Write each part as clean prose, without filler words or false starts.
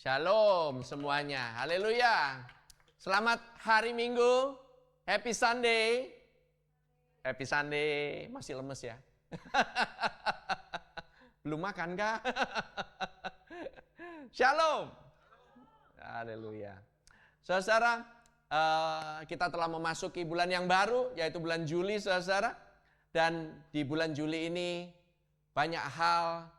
Shalom semuanya, haleluya. Selamat hari Minggu, happy Sunday. Happy Sunday, masih lemes ya? Belum makan kah? Shalom. Haleluya. Saudara, kita telah memasuki bulan yang baru, yaitu bulan Juli, saudara. Dan di bulan Juli ini banyak hal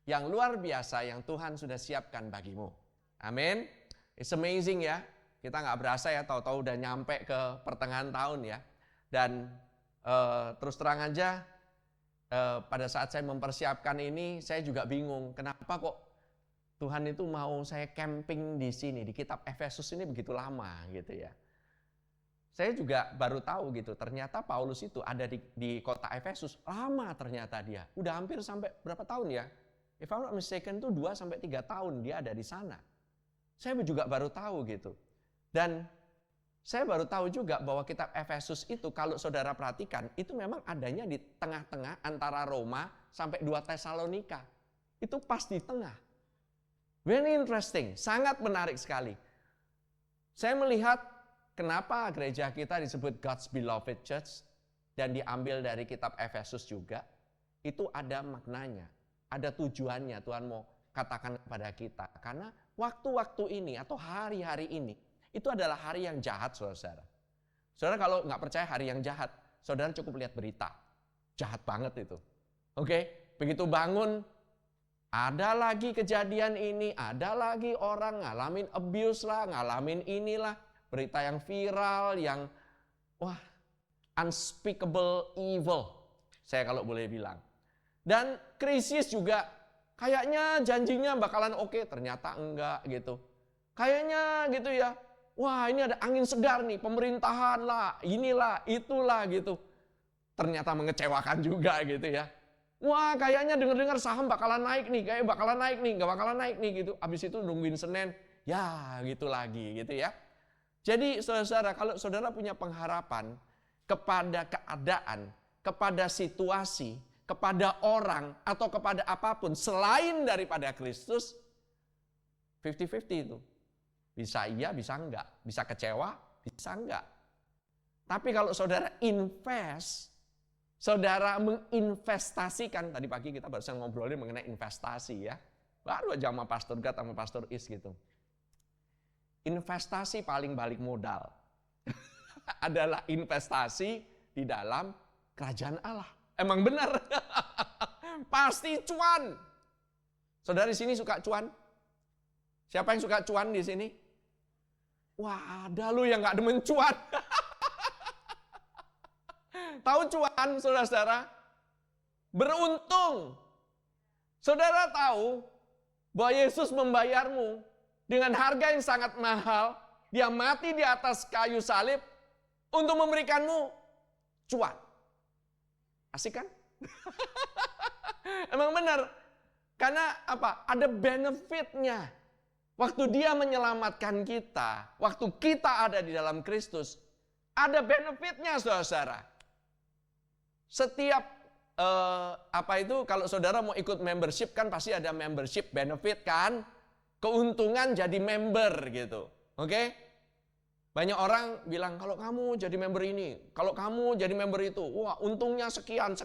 yang luar biasa yang Tuhan sudah siapkan bagimu. Amin. It's amazing ya. Kita nggak berasa ya, tahu-tahu udah nyampe ke pertengahan tahun ya. Dan terus terang aja, pada saat saya mempersiapkan ini, saya juga bingung. Kenapa kok Tuhan itu mau saya camping di sini, di kitab Efesus ini begitu lama gitu ya. Saya juga baru tahu gitu, ternyata Paulus itu ada di kota Efesus. Lama ternyata dia. Udah hampir sampai berapa tahun ya? If I'm not mistaken itu 2-3 tahun dia ada di sana. Saya juga baru tahu gitu. Dan saya baru tahu juga bahwa kitab Efesus itu kalau saudara perhatikan, itu memang adanya di tengah-tengah antara Roma sampai 2 Tesalonika. Itu pas di tengah. Very interesting, sangat menarik sekali. Saya melihat kenapa gereja kita disebut God's Beloved Church dan diambil dari kitab Efesus juga, itu ada maknanya. Ada tujuannya Tuhan mau katakan kepada kita. Karena waktu-waktu ini atau hari-hari ini, itu adalah hari yang jahat, saudara. Saudara kalau nggak percaya hari yang jahat, saudara cukup lihat berita. Jahat banget itu. Oke, begitu bangun, ada lagi kejadian ini, ada lagi orang ngalamin abuse lah, ngalamin inilah. Berita yang viral, yang unspeakable evil, saya kalau boleh bilang. Dan krisis juga, kayaknya janjinya bakalan oke, ternyata enggak gitu. Kayaknya gitu ya, wah ini ada angin segar nih, pemerintahan lah, inilah, itulah gitu. Ternyata mengecewakan juga gitu ya. Wah kayaknya dengar-dengar saham bakalan naik nih, kayak bakalan naik nih, nggak bakalan naik nih gitu. Abis itu nungguin Senin, ya gitu lagi gitu ya. Jadi saudara, kalau saudara punya pengharapan kepada keadaan, kepada situasi, kepada orang, atau kepada apapun selain daripada Kristus, 50-50 itu. Bisa iya, bisa enggak. Bisa kecewa, bisa enggak. Tapi kalau saudara invest, saudara menginvestasikan, tadi pagi kita barusan ngobrolin mengenai investasi ya. Baru aja sama Pastor Gad sama Pastor Is gitu. Investasi paling balik modal adalah investasi di dalam kerajaan Allah. Emang benar. Pasti cuan. Saudara di sini suka cuan? Siapa yang suka cuan di sini? Wah, ada lu yang nggak demen cuan. Tahu cuan, saudara-saudara? Beruntung. Saudara tahu bahwa Yesus membayarmu dengan harga yang sangat mahal. Dia mati di atas kayu salib untuk memberikanmu cuan. Asik kan? Emang benar. Karena apa? Ada benefitnya. Waktu dia menyelamatkan kita, waktu kita ada di dalam Kristus, ada benefitnya, saudara-saudara. Setiap kalau saudara mau ikut membership kan pasti ada membership benefit kan? Keuntungan jadi member gitu. Oke? Banyak orang bilang, kalau kamu jadi member ini, kalau kamu jadi member itu, wah untungnya sekian.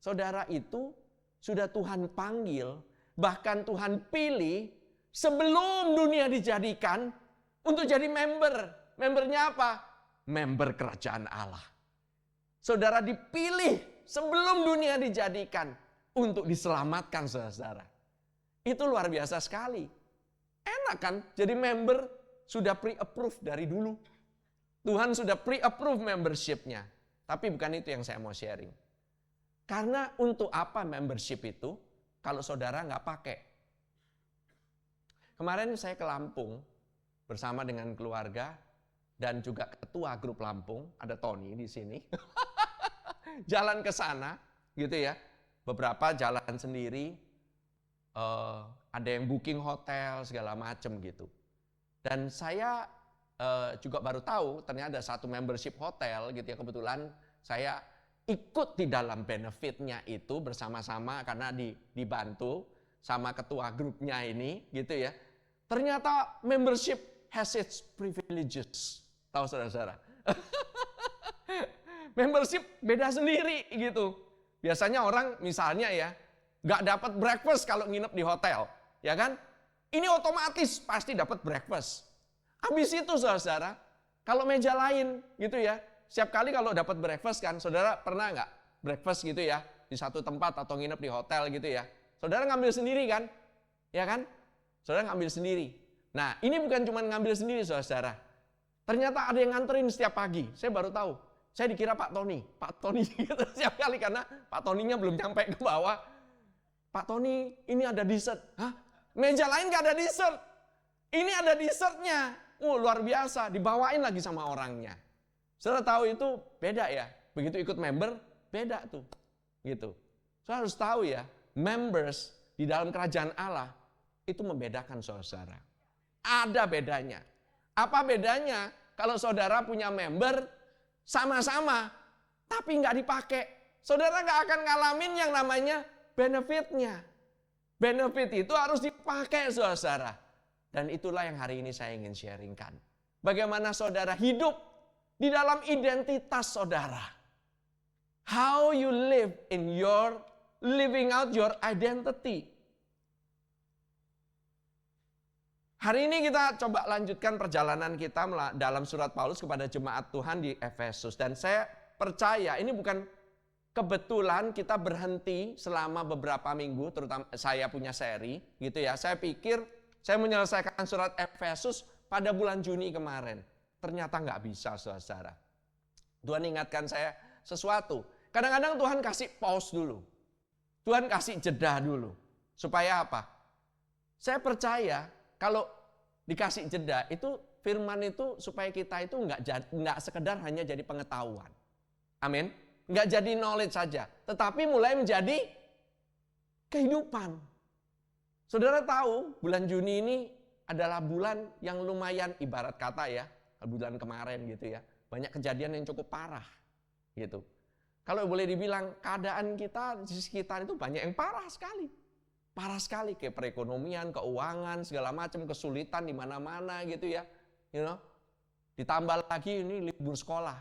Saudara, itu sudah Tuhan panggil, bahkan Tuhan pilih sebelum dunia dijadikan untuk jadi member. Membernya apa? Member kerajaan Allah. Saudara dipilih sebelum dunia dijadikan untuk diselamatkan, saudara. Itu luar biasa sekali. Enak kan jadi member? Sudah pre-approve dari dulu. Tuhan sudah pre-approve membership-nya. Tapi bukan itu yang saya mau sharing. Karena untuk apa membership itu kalau saudara nggak pakai? Kemarin saya ke Lampung bersama dengan keluarga dan juga ketua grup Lampung, ada Tony di sini. Jalan ke sana gitu ya. Beberapa jalan sendiri, ada yang booking hotel segala macam gitu. Dan saya juga baru tahu ternyata ada satu membership hotel gitu ya. Kebetulan saya ikut di dalam benefitnya itu bersama-sama karena dibantu. sama ketua grupnya ini, gitu ya. Ternyata membership has its privileges. Tahu saudara-saudara? Membership beda sendiri gitu. Biasanya orang misalnya ya, nggak dapat breakfast kalau nginep di hotel, ya kan? Ini otomatis pasti dapat breakfast. Habis itu saudara, kalau meja lain gitu ya, setiap kali kalau dapat breakfast kan, saudara pernah nggak breakfast gitu ya, di satu tempat atau nginep di hotel gitu ya. Saudara ngambil sendiri kan? Ya kan? Saudara ngambil sendiri. Nah, ini bukan cuma ngambil sendiri saudara. Ternyata ada yang nganterin setiap pagi. Saya baru tahu. Saya dikira Pak Tony gitu setiap kali karena Pak Tony-nya belum nyampe ke bawah. Pak Tony, ini ada dessert. Hah? Meja lain gak ada dessert. Ini ada dessertnya. Luar biasa, dibawain lagi sama orangnya. Saudara tahu itu beda ya. Begitu ikut member, beda tuh. Gitu. Saudara harus tahu ya, members di dalam kerajaan Allah itu membedakan saudara. Ada bedanya. Apa bedanya? Kalau saudara punya member sama-sama, tapi nggak dipakai, saudara nggak akan ngalamin yang namanya benefitnya. Benefit itu harus dipakai saudara. Dan itulah yang hari ini saya ingin sharingkan. Bagaimana saudara hidup di dalam identitas saudara. How you live in your living out your identity. Hari ini kita coba lanjutkan perjalanan kita dalam surat Paulus kepada jemaat Tuhan di Efesus. Dan saya percaya ini bukan kebetulan kita berhenti selama beberapa minggu, terutama saya punya seri gitu ya. Saya pikir saya menyelesaikan surat Efesus pada bulan Juni kemarin. Ternyata nggak bisa saudara. Tuhan ingatkan saya sesuatu. Kadang-kadang Tuhan kasih pause dulu. Tuhan kasih jeda dulu. Supaya apa? Saya percaya kalau dikasih jeda itu firman itu supaya kita itu nggak sekedar hanya jadi pengetahuan. Amin. Nggak jadi knowledge saja, tetapi mulai menjadi kehidupan. Saudara tahu bulan Juni ini adalah bulan yang lumayan ibarat kata ya, bulan kemarin gitu ya. Banyak kejadian yang cukup parah gitu. Kalau boleh dibilang keadaan kita di sekitar itu banyak yang parah sekali. Parah sekali kayak perekonomian, keuangan, segala macam kesulitan di mana-mana gitu ya. You know? Ditambah lagi ini libur sekolah.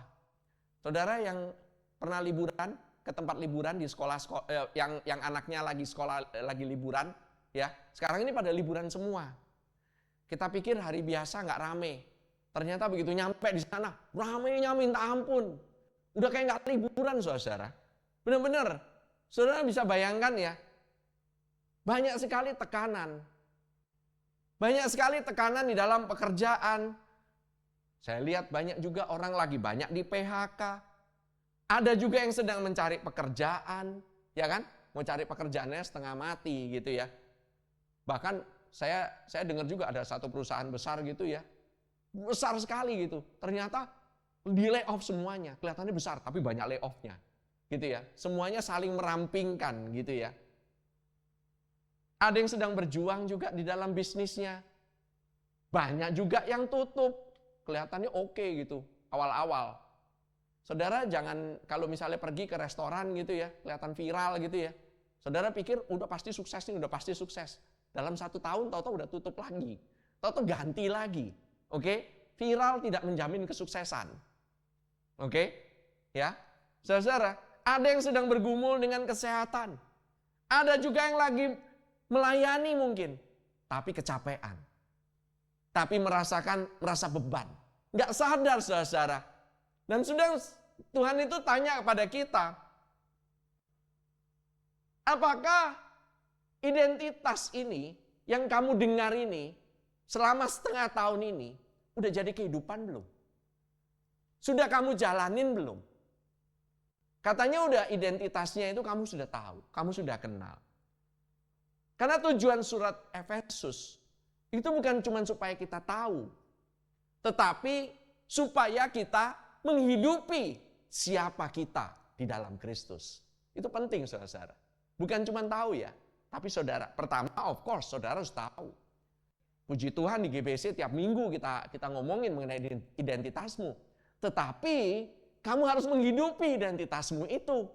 Saudara yang pernah liburan ke tempat liburan di sekolah yang anaknya lagi sekolah lagi liburan ya. Sekarang ini pada liburan semua. Kita pikir hari biasa nggak rame. Ternyata begitu nyampe di sana, ramenya minta ampun. Udah kayak nggak liburan saudara. Benar-benar. Saudara bisa bayangkan ya. Banyak sekali tekanan. Banyak sekali tekanan di dalam pekerjaan. Saya lihat banyak juga orang lagi banyak di PHK. Ada juga yang sedang mencari pekerjaan, ya kan? Mau cari pekerjaannya setengah mati gitu ya. Bahkan saya dengar juga ada satu perusahaan besar gitu ya. Besar sekali gitu. Ternyata di layoff semuanya. Kelihatannya besar tapi banyak layoff-nya. Gitu ya. Semuanya saling merampingkan gitu ya. Ada yang sedang berjuang juga di dalam bisnisnya. Banyak juga yang tutup. Kelihatannya oke gitu awal-awal. Saudara jangan kalau misalnya pergi ke restoran gitu ya, kelihatan viral gitu ya. Saudara pikir udah pasti sukses nih, udah pasti sukses. Dalam 1 tahun tahu-tahu udah tutup lagi. Tahu-tahu ganti lagi. Oke? Viral tidak menjamin kesuksesan. Oke? Ya. Saudara, ada yang sedang bergumul dengan kesehatan. Ada juga yang lagi melayani mungkin, tapi kecapean. Tapi merasa beban. Nggak sadar saudara. Dan sudah Tuhan itu tanya kepada kita, apakah identitas ini yang kamu dengar ini selama setengah tahun ini udah jadi kehidupan belum? Sudah kamu jalanin belum? Katanya udah identitasnya itu kamu sudah tahu, kamu sudah kenal. Karena tujuan surat Efesus itu bukan cuma supaya kita tahu, tetapi supaya kita menghidupi siapa kita di dalam Kristus. Itu penting saudara. Bukan cuma tahu ya, tapi saudara, pertama of course saudara harus tahu. Puji Tuhan di GBC tiap minggu kita ngomongin mengenai identitasmu. Tetapi kamu harus menghidupi identitasmu itu.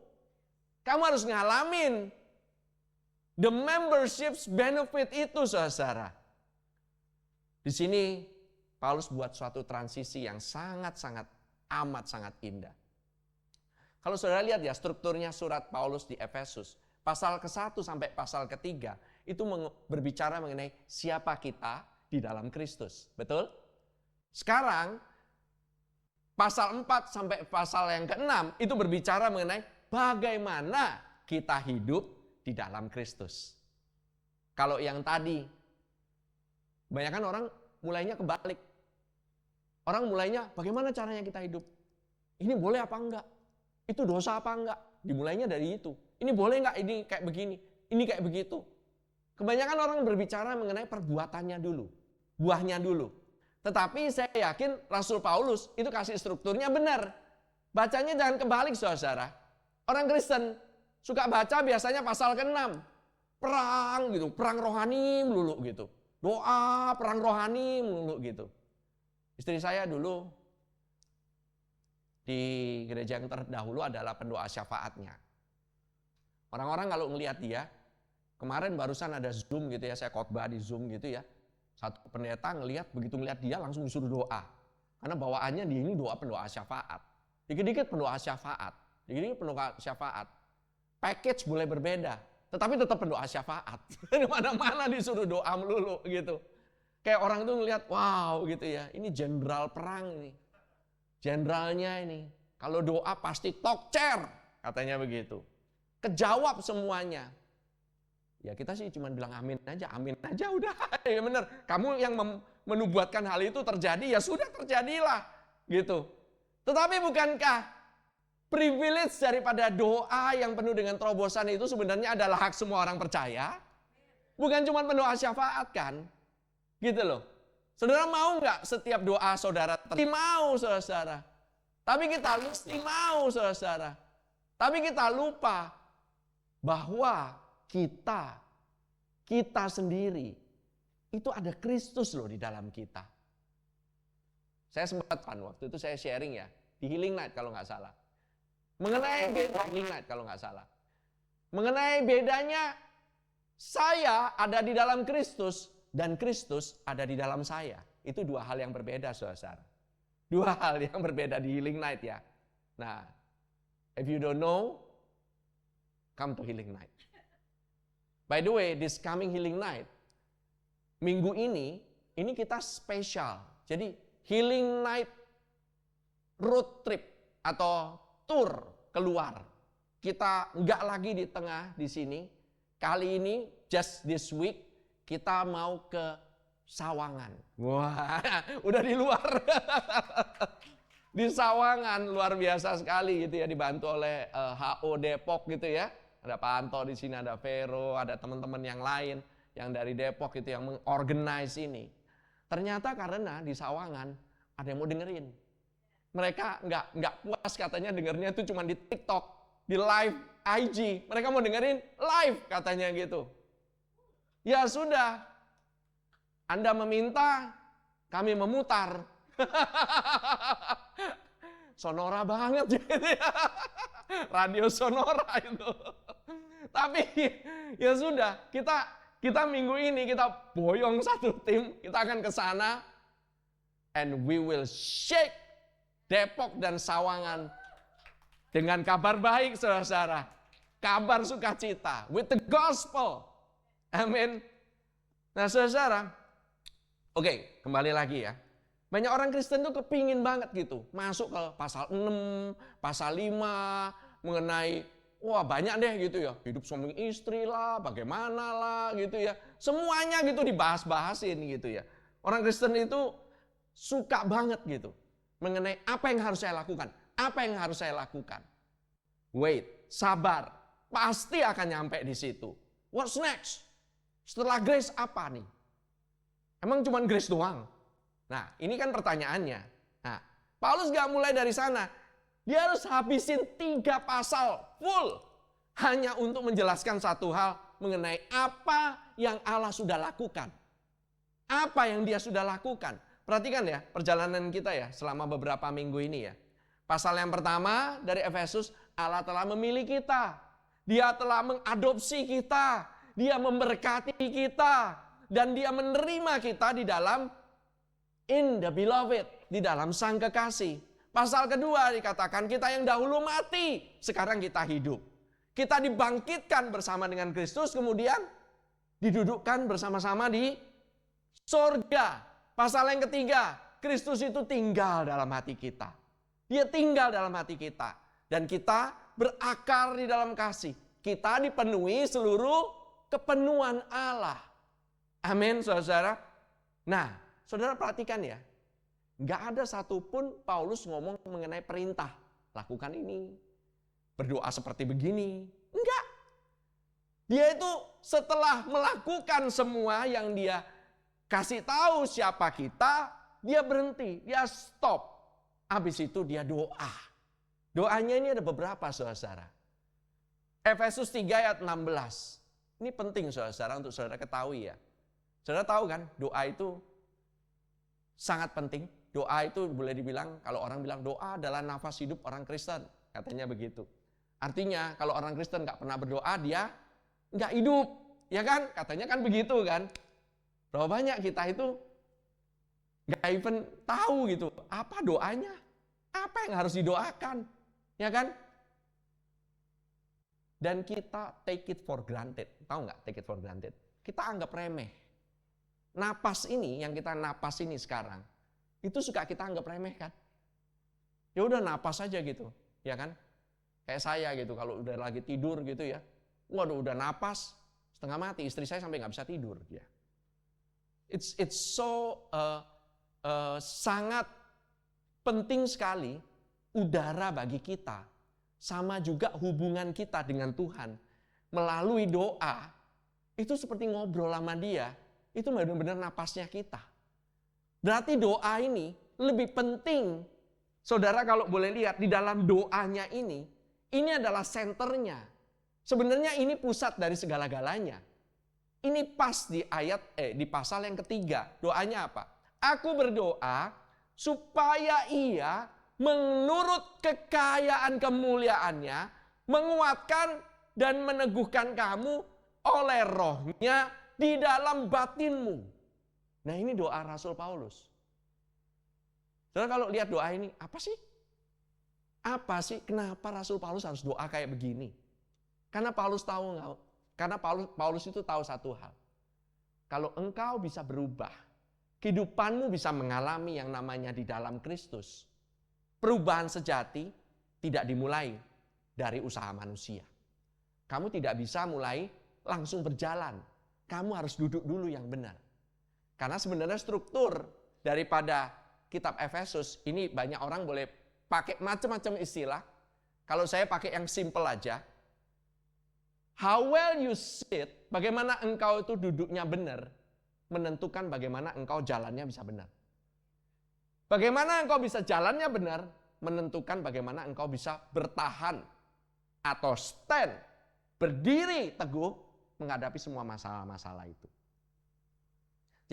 Kamu harus ngalamin The membership's benefit itu, saudara. Di sini Paulus buat suatu transisi yang sangat-sangat amat sangat indah. Kalau saudara lihat ya strukturnya surat Paulus di Efesus, pasal ke-1 sampai pasal ke-3 itu berbicara mengenai siapa kita di dalam Kristus. Betul? Sekarang pasal 4 sampai pasal yang ke-6 itu berbicara mengenai bagaimana kita hidup di dalam Kristus. Kalau yang tadi, kebanyakan orang mulainya kebalik. Orang mulainya bagaimana caranya kita hidup? Ini boleh apa enggak? Itu dosa apa enggak? Dimulainya dari itu. Ini boleh enggak? Ini kayak begini. Ini kayak begitu. Kebanyakan orang berbicara mengenai perbuatannya dulu. Buahnya dulu. Tetapi saya yakin Rasul Paulus itu kasih strukturnya benar. Bacanya jangan kebalik, saudara. Orang Kristen suka baca biasanya pasal ke-6. Perang gitu, perang rohani melulu gitu. Doa, perang rohani melulu gitu. Istri saya dulu di gereja yang terdahulu adalah pendoa syafaatnya. Orang-orang kalau ngelihat dia, kemarin barusan ada Zoom gitu ya, saya khotbah di Zoom gitu ya. Satu pendeta ngelihat, begitu ngelihat dia langsung disuruh doa. Karena bawaannya dia ini pendoa syafaat. Dikit-dikit pendoa syafaat. Dikit-dikit pendoa syafaat. Package boleh berbeda, tetapi tetap pendoa syafaat. Di mana-mana disuruh doa melulu gitu. Kayak orang tuh ngelihat, wow gitu ya, ini jenderal perang ini. Jenderalnya ini. Kalau doa pasti talk chair, katanya begitu. Kejawab semuanya. Ya kita sih cuma bilang amin aja udah. Ya benar. Kamu yang menubuatkan hal itu terjadi, ya sudah terjadilah gitu. Tetapi bukankah privilege daripada doa yang penuh dengan terobosan itu sebenarnya adalah hak semua orang percaya? Bukan cuma pendoa syafaat kan? Gitu loh. Saudara mau nggak setiap doa saudara mau, saudara. Tapi kita mesti mau, saudara. Tapi kita lupa bahwa kita sendiri itu ada Kristus loh di dalam kita. Saya sempat waktu itu saya sharing ya di Healing Night kalau nggak salah. Mengenai Healing Night kalau nggak salah. Mengenai bedanya saya ada di dalam Kristus dan Kristus ada di dalam saya. Itu dua hal yang berbeda, saudara. Dua hal yang berbeda di Healing Night ya. Nah, if you don't know, come to Healing Night. By the way, this coming Healing Night, minggu ini kita spesial. Jadi Healing Night road trip atau tour keluar. Kita nggak lagi di tengah di sini. Kali ini, just this week, kita mau ke Sawangan. Wah, udah di luar. Di Sawangan, luar biasa sekali gitu ya, dibantu oleh HO Depok gitu ya. Ada Pak Anto di sini, ada Vero, ada teman-teman yang lain yang dari Depok itu yang mengorganize ini. Ternyata karena di Sawangan ada yang mau dengerin. Mereka nggak puas katanya dengernya itu cuma di TikTok, di live IG. Mereka mau dengerin live katanya gitu. Ya sudah, Anda meminta, kami memutar. Sonora banget gitu ya. Radio Sonora itu. Tapi ya sudah, kita minggu ini kita boyong satu tim, kita akan ke sana and we will shake Depok dan Sawangan dengan kabar baik, saudara-saudara. Kabar sukacita with the gospel. Amin. Nah, saudara, oke, kembali lagi ya. Banyak orang Kristen tuh kepingin banget gitu masuk ke pasal 6, pasal 5 mengenai wah banyak deh gitu ya, hidup suami istri lah, bagaimana lah gitu ya. Semuanya gitu dibahas-bahasin gitu ya. Orang Kristen itu suka banget gitu mengenai apa yang harus saya lakukan, apa yang harus saya lakukan. Wait, sabar, pasti akan nyampe di situ. What's next? Setelah grace apa nih? Emang cuma grace doang? Nah, ini kan pertanyaannya. Nah, Paulus gak mulai dari sana. Dia harus habisin 3 pasal full. Hanya untuk menjelaskan satu hal mengenai apa yang Allah sudah lakukan. Apa yang dia sudah lakukan. Perhatikan ya, perjalanan kita ya selama beberapa minggu ini ya. Pasal yang pertama dari Efesus, Allah telah memilih kita. Dia telah mengadopsi kita. Dia memberkati kita. Dan dia menerima kita di dalam in the beloved, di dalam sang kekasih. Pasal kedua dikatakan kita yang dahulu mati, sekarang kita hidup. Kita dibangkitkan bersama dengan Kristus, kemudian didudukkan bersama-sama di surga. Pasal yang ketiga, Kristus itu tinggal dalam hati kita. Dia tinggal dalam hati kita. Dan kita berakar di dalam kasih. Kita dipenuhi seluruh kepenuhan Allah. Amin, saudara. Nah, saudara perhatikan ya. Nggak ada satupun Paulus ngomong mengenai perintah. Lakukan ini. Berdoa seperti begini. Enggak. Dia itu setelah melakukan semua yang dia kasih tahu siapa kita, dia berhenti, dia stop. Habis itu dia doa. Doanya ini ada beberapa, saudara. Efesus 3 ayat 16. Ini penting, saudara, untuk saudara ketahui ya. Saudara tahu kan, doa itu sangat penting. Doa itu boleh dibilang, kalau orang bilang doa adalah nafas hidup orang Kristen. Katanya begitu. Artinya, kalau orang Kristen nggak pernah berdoa, dia nggak hidup. Ya kan? Katanya kan begitu kan. Berapa banyak kita itu nggak even tahu gitu. Apa doanya? Apa yang harus didoakan? Ya kan? Dan kita take it for granted. Tahu nggak take it for granted? Kita anggap remeh. Napas ini, yang kita napas ini sekarang, itu suka kita anggap remeh kan? Ya udah napas aja gitu, ya kan? Kayak saya gitu, kalau udah lagi tidur gitu ya, waduh udah napas, setengah mati, istri saya sampai nggak bisa tidur. Ya. It's so sangat penting sekali udara bagi kita, sama juga hubungan kita dengan Tuhan melalui doa. Itu seperti ngobrol sama Dia, itu benar-benar napasnya kita. Berarti doa ini lebih penting. Saudara kalau boleh lihat di dalam doanya ini adalah senternya. Sebenarnya ini pusat dari segala-galanya. Ini pas di di pasal yang ketiga. Doanya apa? Aku berdoa supaya Ia menurut kekayaan kemuliaannya menguatkan dan meneguhkan kamu oleh Roh-Nya di dalam batinmu. Nah, ini doa Rasul Paulus. Saudara kalau lihat doa ini, apa sih? Apa sih? Kenapa Rasul Paulus harus doa kayak begini? Karena Paulus tahu nggak? Karena Paulus itu tahu satu hal. Kalau engkau bisa berubah, kehidupanmu bisa mengalami yang namanya di dalam Kristus. Perubahan sejati tidak dimulai dari usaha manusia. Kamu tidak bisa mulai langsung berjalan. Kamu harus duduk dulu yang benar. Karena sebenarnya struktur daripada kitab Efesus ini banyak orang boleh pakai macam-macam istilah. Kalau saya pakai yang simple aja. How well you sit, bagaimana engkau itu duduknya benar, menentukan bagaimana engkau jalannya bisa benar. Bagaimana engkau bisa jalannya benar, menentukan bagaimana engkau bisa bertahan atau stand, berdiri teguh menghadapi semua masalah-masalah itu.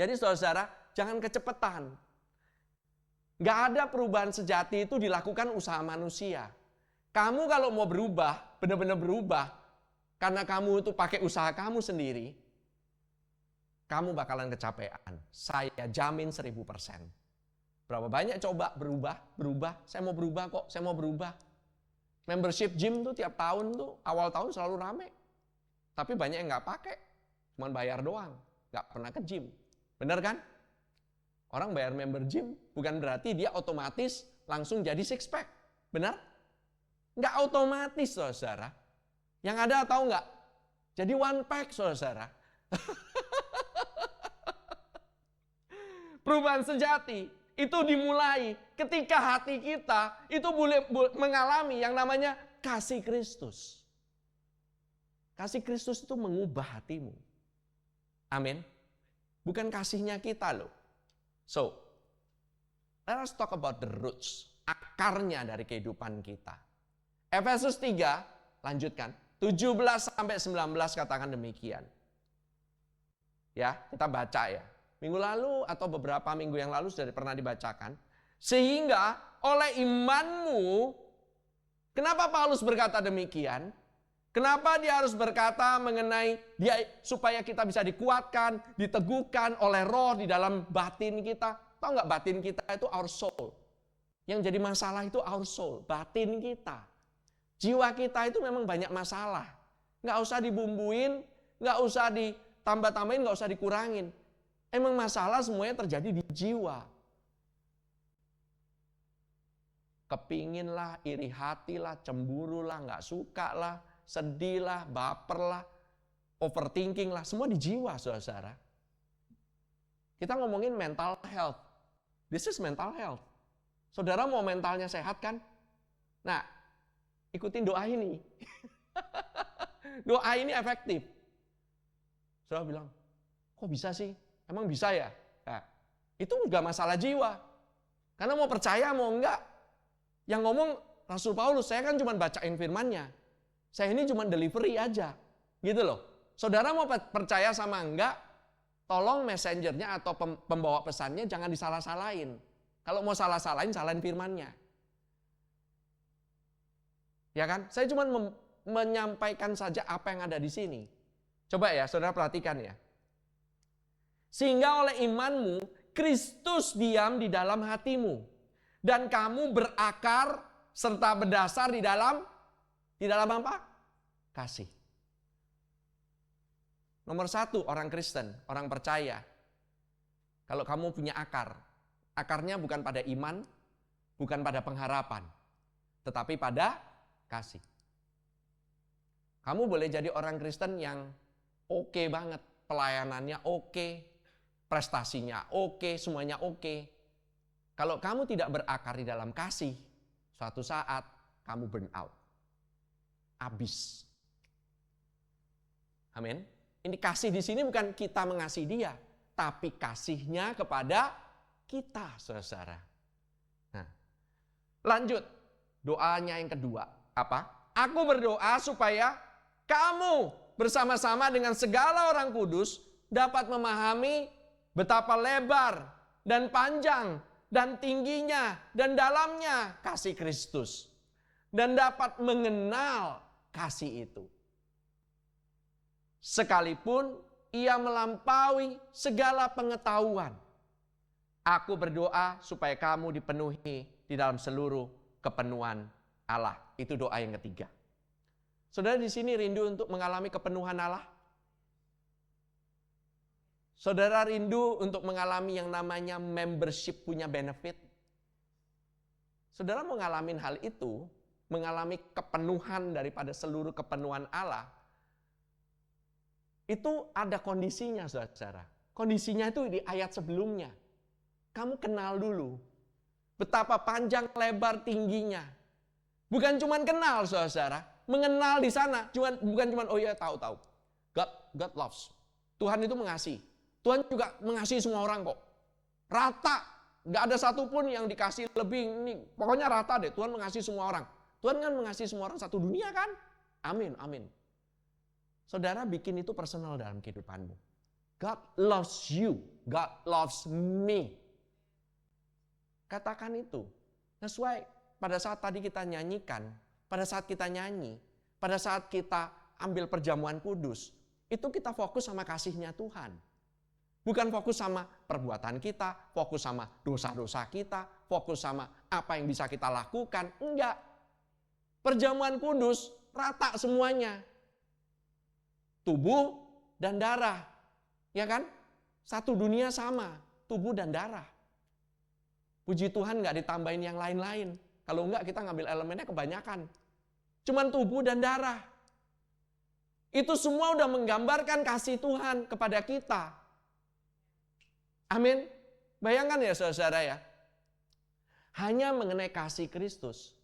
Jadi saudara, jangan kecepatan. Gak ada perubahan sejati itu dilakukan usaha manusia. Kamu kalau mau berubah, benar-benar berubah, karena kamu itu pakai usaha kamu sendiri, kamu bakalan kecapean. Saya jamin 1000%. Berapa banyak coba berubah, saya mau berubah kok, saya mau berubah. Membership gym tuh tiap tahun tuh, awal tahun selalu rame. Tapi banyak yang gak pakai, cuma bayar doang, gak pernah ke gym. Benar kan? Orang bayar member gym bukan berarti dia otomatis langsung jadi six pack. Benar? Nggak otomatis, saudara. Yang ada tahu nggak? Jadi one pack, saudara. Perubahan sejati itu dimulai ketika hati kita itu boleh mengalami yang namanya kasih Kristus. Kasih Kristus itu mengubah hatimu. Amin. Bukan kasihnya kita loh. So, let us talk about the roots, akarnya dari kehidupan kita. Efesus 3, lanjutkan, 17 sampai 19 katakan demikian. Ya, kita baca ya. Minggu lalu atau beberapa minggu yang lalu sudah pernah dibacakan. Sehingga oleh imanmu, kenapa Paulus berkata demikian? Kenapa dia harus berkata mengenai dia supaya kita bisa dikuatkan, diteguhkan oleh roh di dalam batin kita. Tahu nggak batin kita itu our soul. Yang jadi masalah itu our soul, batin kita. Jiwa kita itu memang banyak masalah. Nggak usah dibumbuin, nggak usah ditambah-tambahin, nggak usah dikurangin. Emang masalah semuanya terjadi di jiwa. Kepingin lah, iri hati lah, cemburu lah, nggak suka lah, sedih lah, baper lah, overthinking lah, semua di jiwa, saudara. Kita ngomongin mental health. This is mental health. Saudara mau mentalnya sehat kan? Nah, ikutin doa ini. Doa ini efektif. Saudara bilang, kok bisa sih? Emang bisa ya? Nah, itu juga masalah jiwa. Karena mau percaya mau enggak. Yang ngomong Rasul Paulus, saya kan cuma bacain firman-Nya. Saya ini cuma delivery aja. Gitu loh. Saudara mau percaya sama enggak, tolong messengernya atau pembawa pesannya jangan disalah-salahin. Kalau mau salah-salahin, salahin firman-Nya. Ya kan? Saya cuma menyampaikan saja apa yang ada di sini. Coba ya, saudara perhatikan ya. Sehingga oleh imanmu, Kristus diam di dalam hatimu. Dan kamu berakar serta berdasar di dalam apa? Kasih. Nomor satu, orang Kristen, orang percaya. Kalau kamu punya akar, akarnya bukan pada iman, bukan pada pengharapan, tetapi pada kasih. Kamu boleh jadi orang Kristen yang oke banget, pelayanannya oke, prestasinya oke, semuanya oke. Kalau kamu tidak berakar di dalam kasih, suatu saat kamu burn out. Habis. Amin. Ini kasih di sini bukan kita mengasihi dia, tapi kasihnya kepada kita, saudara. Nah, lanjut. Doanya yang kedua. Apa? Aku berdoa supaya kamu bersama-sama dengan segala orang kudus dapat memahami betapa lebar dan panjang dan tingginya dan dalamnya kasih Kristus. Dan dapat mengenal kasih itu. Sekalipun ia melampaui segala pengetahuan. Aku berdoa supaya kamu dipenuhi di dalam seluruh kepenuhan Allah. Itu doa yang ketiga. Saudara di sini rindu untuk mengalami kepenuhan Allah? Saudara rindu untuk mengalami yang namanya membership punya benefit? Saudara mau ngalamin hal itu, mengalami kepenuhan daripada seluruh kepenuhan Allah, itu ada kondisinya, saudara. Kondisinya itu di ayat sebelumnya. Kamu kenal dulu betapa panjang, lebar, tingginya. Bukan cuma kenal, saudara. Mengenal di sana, bukan cuma oh ya tahu. God loves. Tuhan itu mengasihi. Tuhan juga mengasihi semua orang kok. Rata. Gak ada satupun yang dikasih lebih. Ini, pokoknya rata deh. Tuhan mengasihi semua orang. Tuhan kan mengasihi semua orang satu dunia kan? Amin, amin. Saudara bikin itu personal dalam kehidupanmu. God loves you. God loves me. Katakan itu. That's why pada saat tadi kita nyanyikan, pada saat kita nyanyi, pada saat kita ambil perjamuan kudus, itu kita fokus sama kasihnya Tuhan. Bukan fokus sama perbuatan kita, fokus sama dosa-dosa kita, fokus sama apa yang bisa kita lakukan. Enggak. Perjamuan kudus rata semuanya. Tubuh dan darah. Ya kan? Satu dunia sama, tubuh dan darah. Puji Tuhan enggak ditambahin yang lain-lain. Kalau enggak kita ngambil elemennya kebanyakan. Cuman tubuh dan darah. Itu semua udah menggambarkan kasih Tuhan kepada kita. Amin. Bayangkan ya saudara ya. Hanya mengenai kasih Kristus.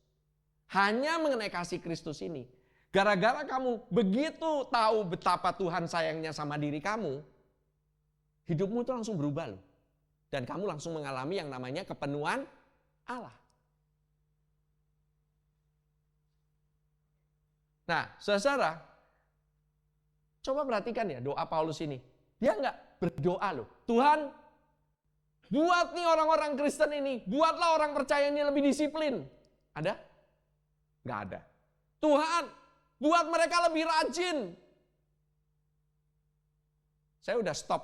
Hanya mengenai kasih Kristus ini. Gara-gara kamu begitu tahu betapa Tuhan sayangnya sama diri kamu. Hidupmu itu langsung berubah loh. Dan kamu langsung mengalami yang namanya kepenuhan Allah. Nah saudara. Coba perhatikan ya doa Paulus ini. Dia enggak berdoa loh. Tuhan, buat nih orang-orang Kristen ini, buatlah orang percaya ini lebih disiplin. Ada? Nggak ada. Tuhan, Buat mereka lebih rajin. Saya udah stop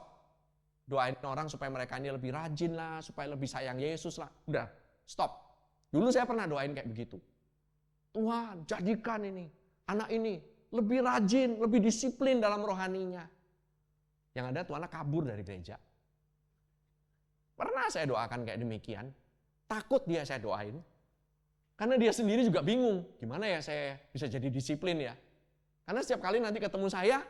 doain orang supaya mereka ini lebih rajin lah, supaya lebih sayang Yesus lah. Udah, stop. Dulu saya pernah doain kayak begitu. Tuhan, jadikan ini, anak ini lebih rajin, lebih disiplin dalam rohaninya. Yang ada tuh anak kabur dari gereja. Pernah saya doakan kayak demikian. Takut dia saya doain. Karena dia sendiri juga bingung. Gimana ya saya bisa jadi disiplin ya? Karena setiap kali nanti ketemu saya,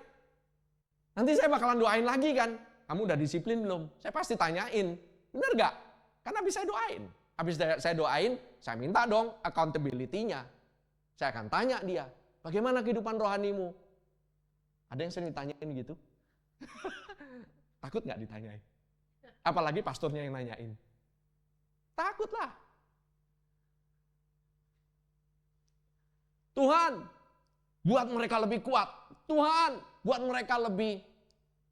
nanti saya bakalan doain lagi kan. Kamu udah disiplin belum? Saya pasti tanyain. Bener gak? Kan habis saya doain. Habis saya doain, saya minta dong accountability-nya. Saya akan tanya dia, bagaimana kehidupan rohanimu? Ada yang sering ditanyain gitu? Takut gak ditanyain? Apalagi pastornya yang nanyain. Takutlah. Tuhan, buat mereka lebih kuat. Tuhan, buat mereka lebih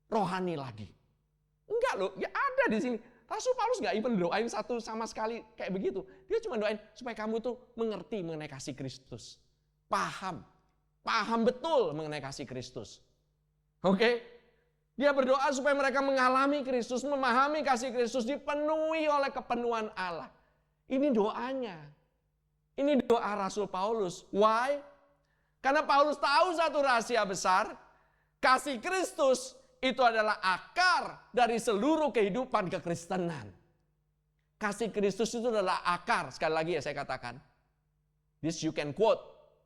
rohani lagi. Enggak loh, ya ada di sini. Rasul Paulus nggak even doain satu sama sekali kayak begitu. Dia cuma doain supaya kamu tuh mengerti mengenai kasih Kristus. Paham betul mengenai kasih Kristus. Oke? Dia berdoa supaya mereka mengalami Kristus, memahami kasih Kristus, dipenuhi oleh kepenuhan Allah. Ini doanya. Ini doa Rasul Paulus. Why? Karena Paulus tahu satu rahasia besar, kasih Kristus itu adalah akar dari seluruh kehidupan kekristenan. Kasih Kristus itu adalah akar. Sekali lagi ya saya katakan. This you can quote.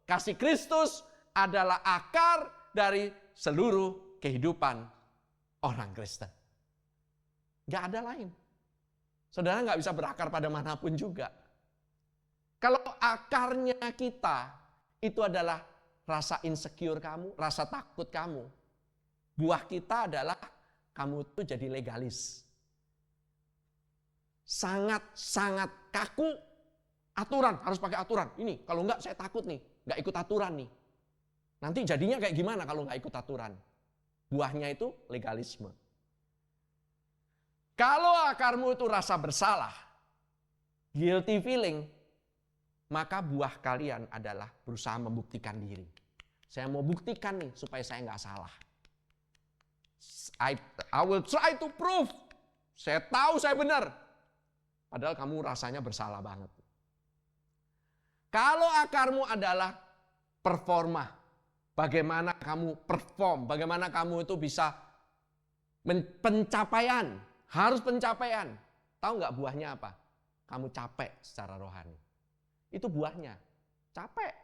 Kasih Kristus adalah akar dari seluruh kehidupan orang Kristen. Gak ada lain. Saudara gak bisa berakar pada manapun juga. Kalau akarnya kita itu adalah rasa insecure kamu, rasa takut kamu. Buah kita adalah kamu tuh jadi legalis. Sangat-sangat kaku. Aturan, harus pakai aturan. Ini, kalau enggak saya takut nih, enggak ikut aturan nih. Nanti jadinya kayak gimana kalau enggak ikut aturan? Buahnya itu legalisme. Kalau akarmu itu rasa bersalah, guilty feeling, maka buah kalian adalah berusaha membuktikan diri. Saya mau buktikan nih supaya saya enggak salah. I will try to prove. Saya tahu saya benar. Padahal kamu rasanya bersalah banget. Kalau akarmu adalah performa, bagaimana kamu perform, bagaimana kamu itu bisa pencapaian, harus pencapaian. Tahu nggak buahnya apa? Kamu capek secara rohani. Itu buahnya, capek.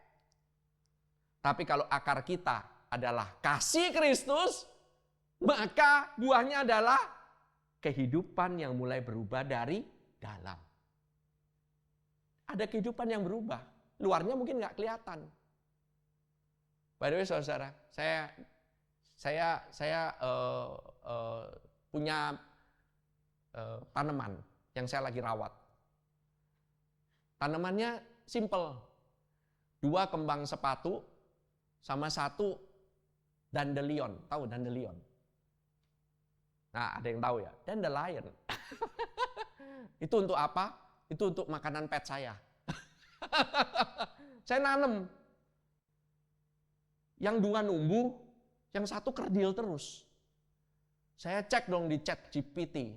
Tapi kalau akar kita adalah kasih Kristus, maka buahnya adalah kehidupan yang mulai berubah dari dalam. Ada kehidupan yang berubah, luarnya mungkin nggak kelihatan. By the way, saudara, saya punya tanaman yang saya lagi rawat. Tanamannya simple, 2 kembang sepatu sama 1 dandelion. Tahu dandelion? Nah, ada yang tahu ya? Dandelion. Itu untuk apa? Itu untuk makanan pet saya. Saya nanam. Yang 2 numbuh, yang 1 kerdil terus. Saya cek dong di ChatGPT.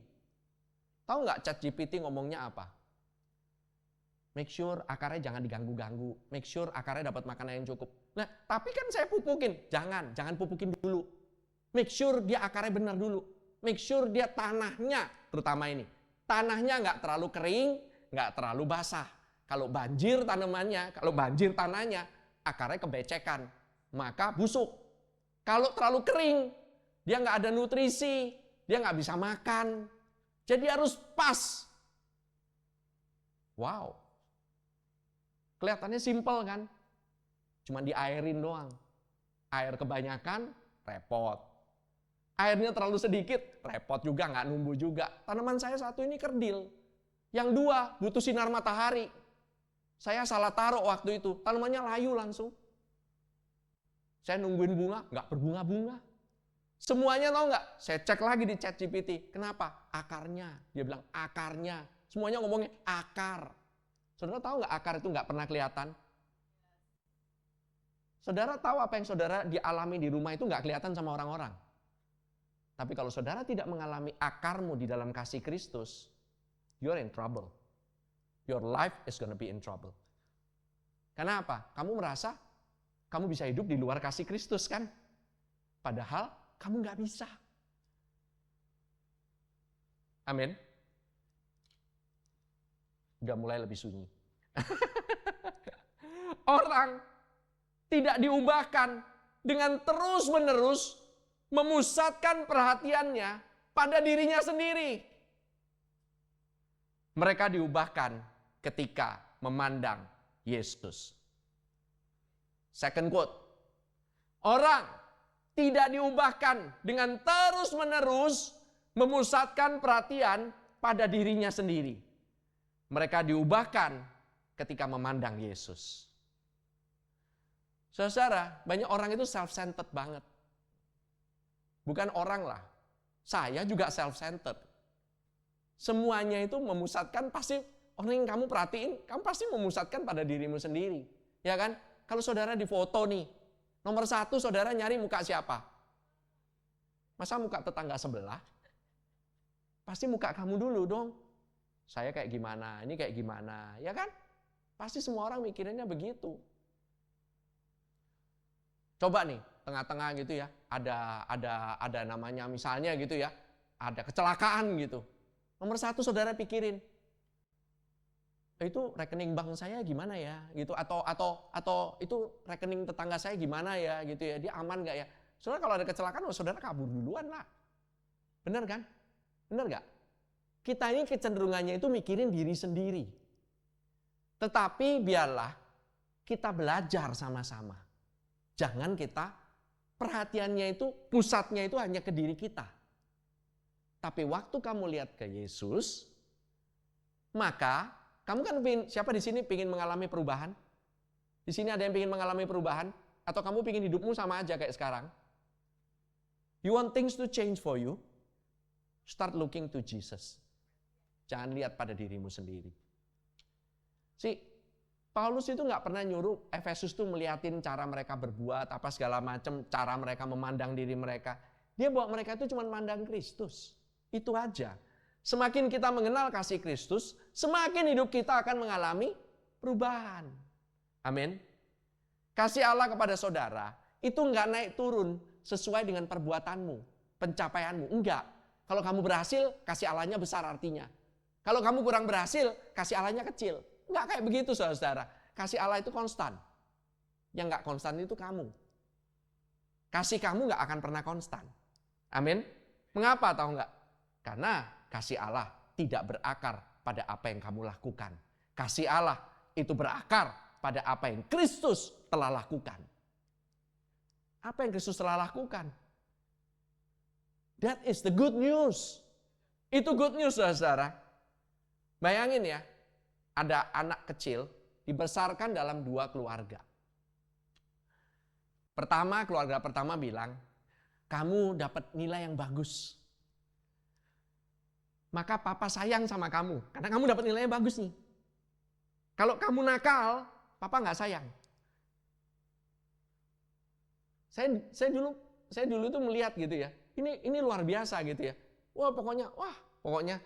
Tahu nggak ChatGPT ngomongnya apa? Make sure akarnya jangan diganggu-ganggu. Make sure akarnya dapat makanan yang cukup. Nah, tapi kan saya pupukin. Jangan pupukin dulu. Make sure dia akarnya benar dulu. Make sure dia tanahnya, terutama ini. Tanahnya nggak terlalu kering, nggak terlalu basah. Kalau banjir tanamannya, kalau banjir tanahnya, akarnya kebecekan. Maka busuk. Kalau terlalu kering, dia nggak ada nutrisi, dia nggak bisa makan. Jadi harus pas. Wow. Kelihatannya simpel kan? Cuma diairin doang. Air kebanyakan, repot. Airnya terlalu sedikit, repot juga, nggak numbuh juga. Tanaman saya 1 ini kerdil. Yang 2 butuh sinar matahari. Saya salah taruh waktu itu, tanamannya layu langsung. Saya nungguin bunga, nggak berbunga-bunga. Semuanya tahu nggak? Saya cek lagi di ChatGPT. Kenapa? Akarnya. Dia bilang akarnya. Semuanya ngomongnya akar. Saudara tahu nggak akar itu nggak pernah kelihatan? Saudara tahu apa yang saudara dialami di rumah itu nggak kelihatan sama orang-orang. Tapi kalau saudara tidak mengalami akarmu di dalam kasih Kristus, you're in trouble. Your life is gonna be in trouble. Karena apa? Kamu merasa kamu bisa hidup di luar kasih Kristus kan? Padahal kamu nggak bisa. Amin. Udah mulai lebih sunyi. Orang tidak diubahkan dengan terus-menerus memusatkan perhatiannya pada dirinya sendiri. Mereka diubahkan ketika memandang Yesus. Second quote. Orang tidak diubahkan dengan terus-menerus memusatkan perhatian pada dirinya sendiri. Mereka diubahkan ketika memandang Yesus. Saudara, banyak orang itu self-centered banget. Bukan orang lah. Saya juga self-centered. Semuanya itu memusatkan pasti, orang yang kamu perhatiin, kamu pasti memusatkan pada dirimu sendiri. Ya kan? Kalau saudara di foto nih, nomor 1 saudara nyari muka siapa? Masa muka tetangga sebelah? Pasti muka kamu dulu dong. Saya kayak gimana, ini kayak gimana, ya kan? Pasti semua orang mikirinnya begitu. Coba nih, tengah-tengah gitu ya, ada namanya misalnya gitu ya, ada kecelakaan gitu. Nomor 1 saudara pikirin, itu rekening bank saya gimana ya, gitu, atau itu rekening tetangga saya gimana ya, gitu ya, dia aman nggak ya? Saudara kalau ada kecelakaan, saudara kabur duluan lah, benar kan? Benar nggak? Kita ini kecenderungannya itu mikirin diri sendiri. Tetapi biarlah kita belajar sama-sama. Jangan kita perhatiannya itu, pusatnya itu hanya ke diri kita. Tapi waktu kamu lihat ke Yesus, maka kamu kan siapa di sini ingin mengalami perubahan? Di sini ada yang ingin mengalami perubahan? Atau kamu ingin hidupmu sama aja kayak sekarang? You want things to change for you? Start looking to Jesus. Jangan lihat pada dirimu sendiri. Paulus itu nggak pernah nyuruh Efesus tuh melihatin cara mereka berbuat, apa segala macam, cara mereka memandang diri mereka. Dia bawa mereka itu cuma memandang Kristus. Itu aja. Semakin kita mengenal kasih Kristus, semakin hidup kita akan mengalami perubahan. Amin. Kasih Allah kepada saudara itu nggak naik turun sesuai dengan perbuatanmu, pencapaianmu. Enggak. Kalau kamu berhasil, kasih Allahnya besar artinya. Kalau kamu kurang berhasil, kasih Allahnya kecil. Enggak kayak begitu saudara. Kasih Allah itu konstan. Yang enggak konstan itu kamu. Kasih kamu enggak akan pernah konstan. Amin. Mengapa tahu enggak? Karena kasih Allah tidak berakar pada apa yang kamu lakukan. Kasih Allah itu berakar pada apa yang Kristus telah lakukan. Apa yang Kristus telah lakukan? That is the good news. Itu good news saudara. Bayangin ya, ada anak kecil dibesarkan dalam 2 keluarga. Pertama, keluarga pertama bilang, kamu dapat nilai yang bagus. Maka papa sayang sama kamu, karena kamu dapat nilai yang bagus nih. Kalau kamu nakal, papa nggak sayang. Saya dulu tuh melihat gitu ya, ini luar biasa gitu ya. Pokoknya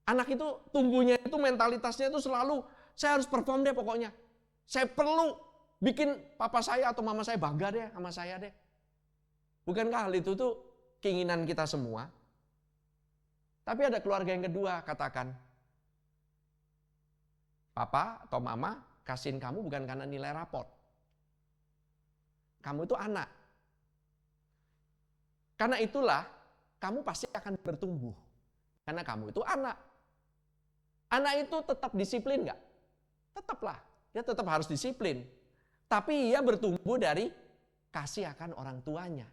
anak itu tumbuhnya itu mentalitasnya itu selalu saya harus perform deh pokoknya. Saya perlu bikin papa saya atau mama saya bangga deh sama saya deh. Bukankah hal itu tuh keinginan kita semua? Tapi ada keluarga yang kedua katakan, papa atau mama kasihin kamu bukan karena nilai raport. Kamu itu anak. Karena itulah kamu pasti akan bertumbuh. Karena kamu itu anak. Anak itu tetap disiplin nggak? Tetaplah, dia tetap harus disiplin. Tapi ia bertumbuh dari kasih akan orang tuanya.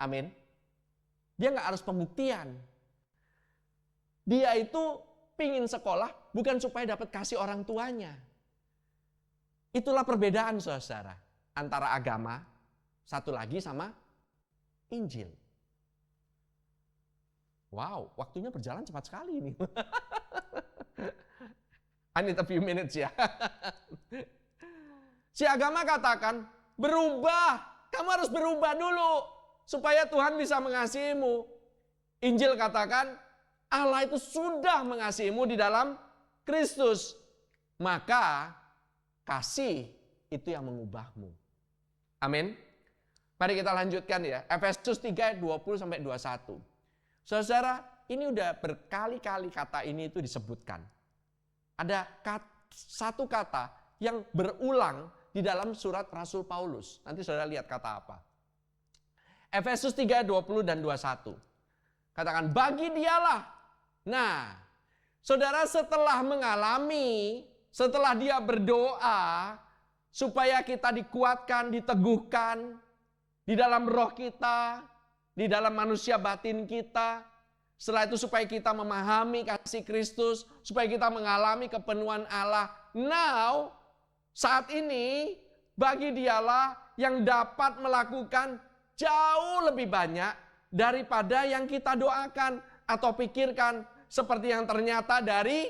Amin. Dia nggak harus pembuktian. Dia itu pingin sekolah bukan supaya dapat kasih orang tuanya. Itulah perbedaan saudara antara agama satu lagi sama Injil. Wow, waktunya berjalan cepat sekali ini. I need a few minutes ya. Si agama katakan, Berubah. Kamu harus berubah dulu supaya Tuhan bisa mengasihimu. Injil katakan Allah itu sudah mengasihimu di dalam Kristus. Maka kasih itu yang mengubahmu. Amin. Mari kita lanjutkan ya. Efesus 3 ayat 20 sampai 21. Saudara, ini udah berkali-kali kata ini itu disebutkan. Ada satu kata yang berulang di dalam surat Rasul Paulus. Nanti saudara lihat kata apa. Efesus 3, 20 dan 21. Katakan, bagi dialah. Nah, saudara setelah mengalami, setelah dia berdoa, supaya kita dikuatkan, diteguhkan, di dalam roh kita, di dalam manusia batin kita. Setelah itu supaya kita memahami kasih Kristus, supaya kita mengalami kepenuhan Allah. Now, saat ini, bagi dialah yang dapat melakukan jauh lebih banyak daripada yang kita doakan atau pikirkan. Seperti yang ternyata dari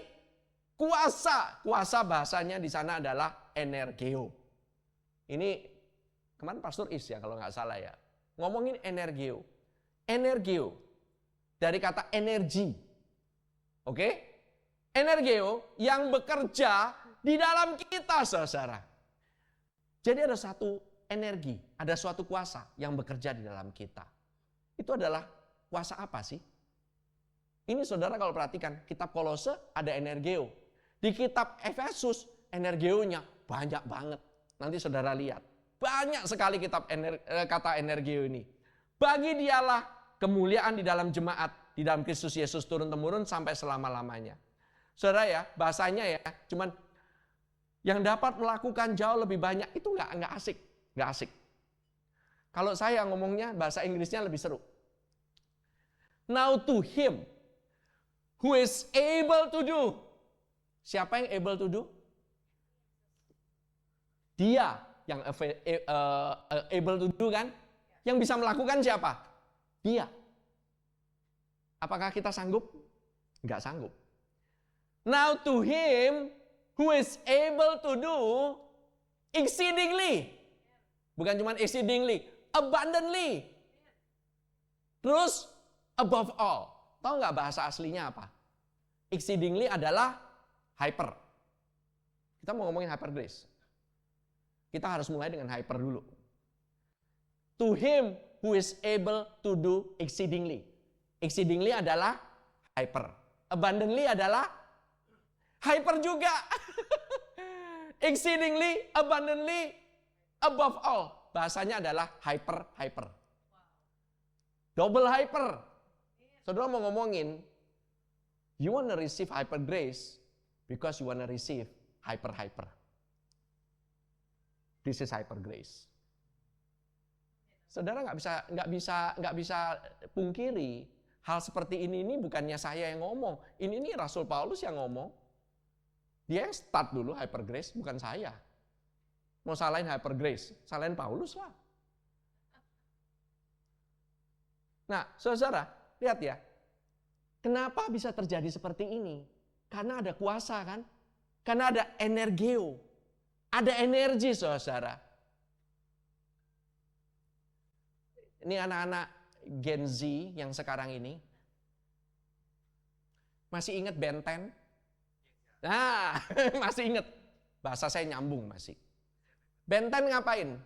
kuasa. Kuasa bahasanya di sana adalah energeo. Ini kemarin Pastor Is ya kalau nggak salah ya. Ngomongin energeo. Energeo. Dari kata energi. Oke? Energeo yang bekerja di dalam kita, saudara. Jadi ada satu energi, ada suatu kuasa yang bekerja di dalam kita. Itu adalah kuasa apa sih? Ini saudara kalau perhatikan, kitab Kolose ada energeo. Di kitab Efesus, energeonya banyak banget. Nanti saudara lihat, banyak sekali kata energeo ini. Bagi dialah kemuliaan di dalam jemaat, di dalam Kristus Yesus turun-temurun sampai selama-lamanya. Saudara ya, bahasanya ya, cuman yang dapat melakukan jauh lebih banyak itu nggak asik, nggak asik. Kalau saya ngomongnya bahasa Inggrisnya lebih seru. Now to him who is able to do. Siapa yang able to do? Dia yang able to do kan? Yang bisa melakukan siapa? Dia. Apakah kita sanggup? Nggak sanggup. Now to him who is able to do exceedingly. Bukan cuma exceedingly, abundantly. Terus above all. Tahu nggak bahasa aslinya apa? Exceedingly adalah hyper. Kita mau ngomongin hyper grace. Kita harus mulai dengan hyper dulu. To him who is able to do exceedingly. Exceedingly adalah hyper. Abundantly adalah hyper juga. Exceedingly, abundantly, above all. Bahasanya adalah hyper. Double hyper. Saudara mau ngomongin, you want to receive hyper grace because you want to receive hyper. This is hyper grace. Saudara nggak bisa pungkiri hal seperti ini bukannya saya yang ngomong. Ini Rasul Paulus yang ngomong. Dia yang start dulu hyper grace, bukan saya. Mau salahin hyper grace, salahin Paulus lah. Nah, saudara, lihat ya. Kenapa bisa terjadi seperti ini? Karena ada kuasa kan? Karena ada energeo. Ada energi, saudara. Ini anak-anak Gen Z yang sekarang ini. Masih ingat Ben 10? Nah, masih ingat. Bahasa saya nyambung masih. Ben 10 ngapain?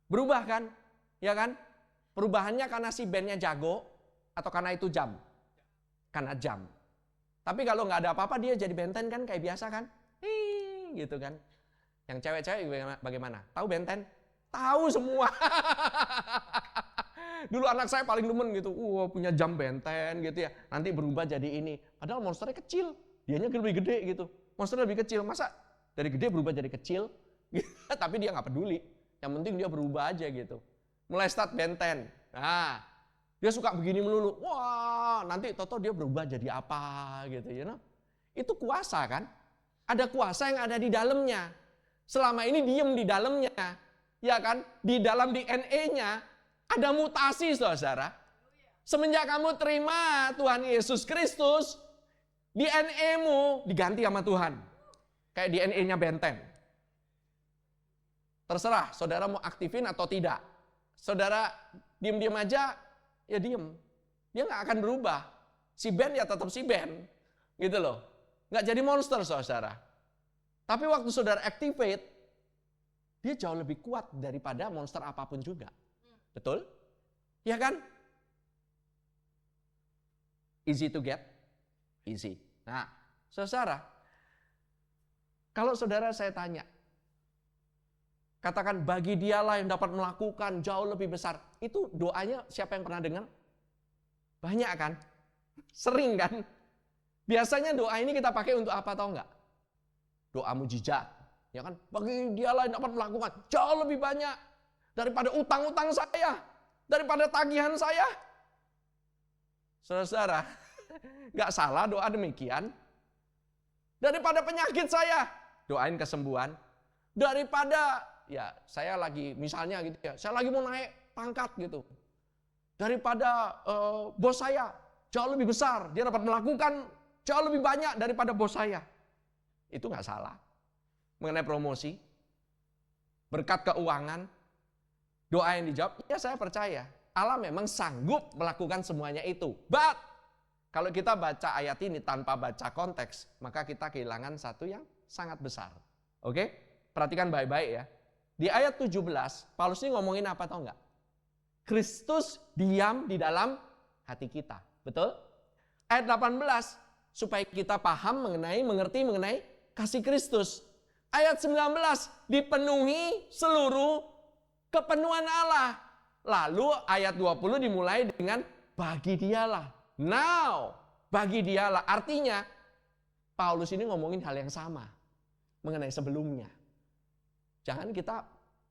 Berubah kan? Ya kan? Perubahannya karena si bandnya jago atau karena itu jam? Karena jam. Tapi kalau nggak ada apa-apa dia jadi Ben 10 kan kayak biasa kan? Gitu kan. Yang cewek-cewek bagaimana? Tahu Ben 10? Tahu semua. Dulu anak saya paling demen gitu. Punya jam Ben 10 gitu ya. Nanti berubah jadi ini. Padahal monsternya kecil. Dianya lebih gede gitu. Monsternya lebih kecil. Masa dari gede berubah jadi kecil? Tapi dia nggak peduli. Yang penting dia berubah aja gitu. Mulai start Ben 10. Nah, dia suka begini melulu. Wah, nanti toto dia berubah jadi apa gitu, you know? Itu kuasa kan? Ada kuasa yang ada di dalamnya. Selama ini diem di dalamnya. Ya kan? Di dalam DNA-nya ada mutasi, saudara. Semenjak kamu terima Tuhan Yesus Kristus, DNA-mu diganti sama Tuhan. Kayak DNA-nya Ben 10. Terserah saudara mau aktifin atau tidak. Saudara diem-diem aja, ya diem. Dia nggak akan berubah. Si Ben ya tetap si Ben. Gitu loh. Nggak jadi monster saudara. Tapi waktu saudara activate, dia jauh lebih kuat daripada monster apapun juga. Betul? Ya kan? Easy to get? Easy. Nah, saudara, kalau saudara saya tanya, katakan bagi dialah yang dapat melakukan jauh lebih besar. Itu doanya siapa yang pernah dengar? Banyak kan? Sering kan? Biasanya doa ini kita pakai untuk apa tahu nggak? Doa mujizat. Ya kan? Bagi dialah yang dapat melakukan jauh lebih banyak daripada utang-utang saya, daripada tagihan saya. Saudara, nggak salah doa demikian. Daripada penyakit saya, doain kesembuhan. Daripada, ya saya lagi misalnya gitu ya, saya lagi mau naik pangkat gitu. Daripada bos saya jauh lebih besar, dia dapat melakukan jauh lebih banyak daripada bos saya. Itu nggak salah. Mengenai promosi, berkat keuangan, doa yang dijawab, ya saya percaya. Allah memang sanggup melakukan semuanya itu. But, kalau kita baca ayat ini tanpa baca konteks, maka kita kehilangan satu yang sangat besar. Oke? Perhatikan baik-baik ya. Di ayat 17, Paulus ini ngomongin apa tahu nggak? Kristus diam di dalam hati kita. Betul? Ayat 18, supaya kita paham mengerti mengenai kasih Kristus. Ayat 19, dipenuhi seluruh kepenuhan Allah. Lalu ayat 20 dimulai dengan bagi dialah. Now, bagi dialah. Artinya, Paulus ini ngomongin hal yang sama mengenai sebelumnya. Jangan kita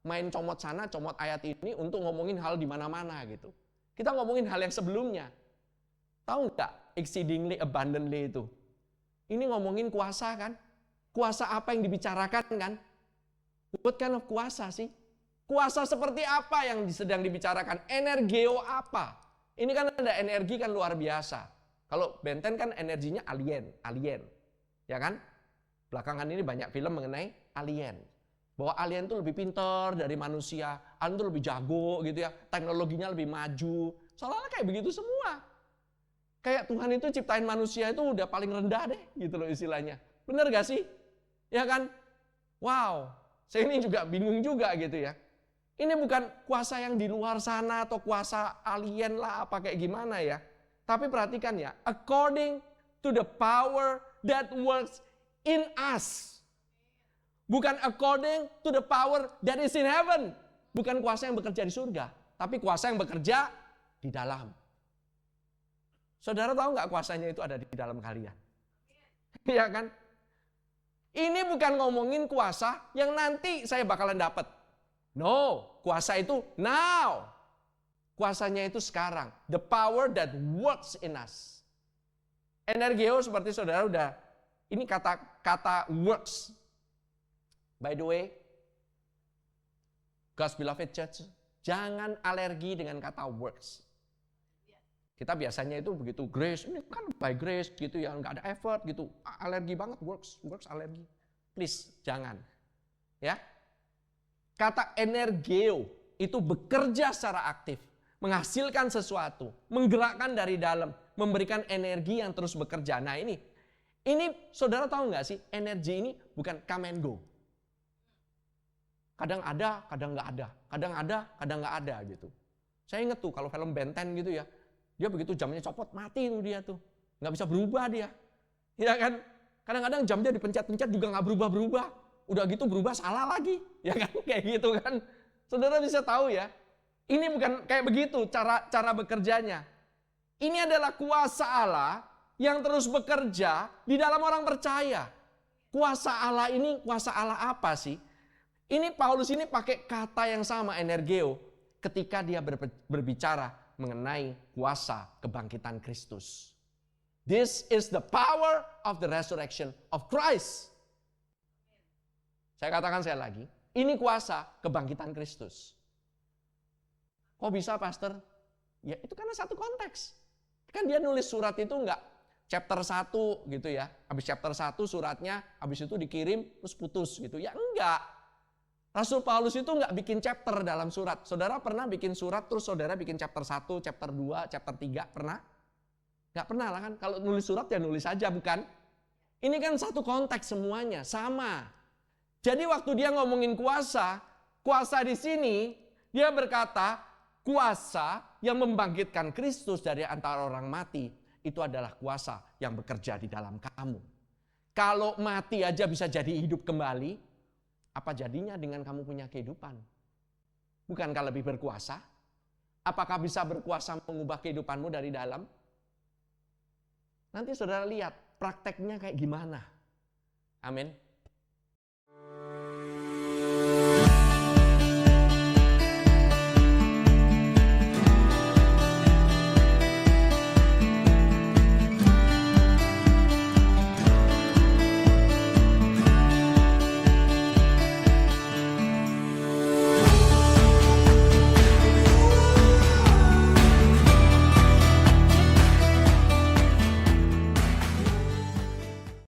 main comot sana, comot ayat ini untuk ngomongin hal di mana-mana gitu. Kita ngomongin hal yang sebelumnya. Tahu nggak exceedingly abundantly itu? Ini ngomongin kuasa kan? Kuasa apa yang dibicarakan kan? What kind of kuasa sih? Kuasa seperti apa yang sedang dibicarakan? Energeo apa? Ini kan ada energi kan luar biasa. Kalau Benten kan energinya alien. Ya kan? Belakangan ini banyak film mengenai alien. Bahwa alien itu lebih pintar dari manusia. Alien itu lebih jago gitu ya. Teknologinya lebih maju. Soalnya kayak begitu semua. Kayak Tuhan itu ciptain manusia itu udah paling rendah deh gitu loh istilahnya. Bener gak sih? Ya kan? Wow. Saya ini juga bingung juga gitu ya. Ini bukan kuasa yang di luar sana atau kuasa alien lah apa kayak gimana ya. Tapi perhatikan ya, according to the power that works in us. Bukan according to the power that is in heaven. Bukan kuasa yang bekerja di surga, tapi kuasa yang bekerja di dalam. Saudara tahu nggak kuasanya itu ada di dalam kalian? Iya kan? Ini bukan ngomongin kuasa yang nanti saya bakalan dapat. No, kuasa itu now. Kuasanya itu sekarang. The power that works in us. Energeo seperti saudara udah, ini kata works. By the way, God's beloved church, jangan alergi dengan kata works. Kita biasanya itu begitu grace, ini kan by grace gitu ya, nggak ada effort gitu. Alergi banget works alergi. Please, jangan. Ya. Kata energeo itu bekerja secara aktif, menghasilkan sesuatu, menggerakkan dari dalam, memberikan energi yang terus bekerja. Nah ini saudara tahu nggak sih, energi ini bukan come and go. Kadang ada, kadang nggak ada. Kadang ada, kadang nggak ada gitu. Saya inget tuh kalau film Ben 10 gitu ya, dia begitu jamnya copot, mati tuh dia tuh. Nggak bisa berubah dia. Ya kan? Kadang-kadang jamnya dipencet-pencet juga nggak berubah-berubah. Udah gitu berubah salah lagi. Ya kan? Kayak gitu kan. Saudara bisa tahu ya. Ini bukan kayak begitu cara bekerjanya. Ini adalah kuasa Allah yang terus bekerja di dalam orang percaya. Kuasa Allah ini kuasa Allah apa sih? Ini Paulus ini pakai kata yang sama, energeo, ketika dia berbicara mengenai kuasa kebangkitan Kristus. This is the power of the resurrection of Christ. Saya katakan sekali lagi, ini kuasa kebangkitan Kristus. Kok bisa, Pastor? Ya itu karena satu konteks. Kan dia nulis surat itu enggak chapter 1 gitu ya. Habis chapter 1 suratnya, habis itu dikirim terus putus gitu. Ya enggak. Rasul Paulus itu nggak bikin chapter dalam surat. Saudara pernah bikin surat terus saudara bikin chapter 1, chapter 2, chapter 3? Pernah? Nggak pernah lah kan? Kalau nulis surat ya nulis aja, bukan? Ini kan satu konteks semuanya, sama. Jadi waktu dia ngomongin kuasa di sini dia berkata kuasa yang membangkitkan Kristus dari antara orang mati itu adalah kuasa yang bekerja di dalam kamu. Kalau mati aja bisa jadi hidup kembali, apa jadinya dengan kamu punya kehidupan? Bukankah lebih berkuasa? Apakah bisa berkuasa mengubah kehidupanmu dari dalam? Nanti saudara lihat prakteknya kayak gimana. Amin.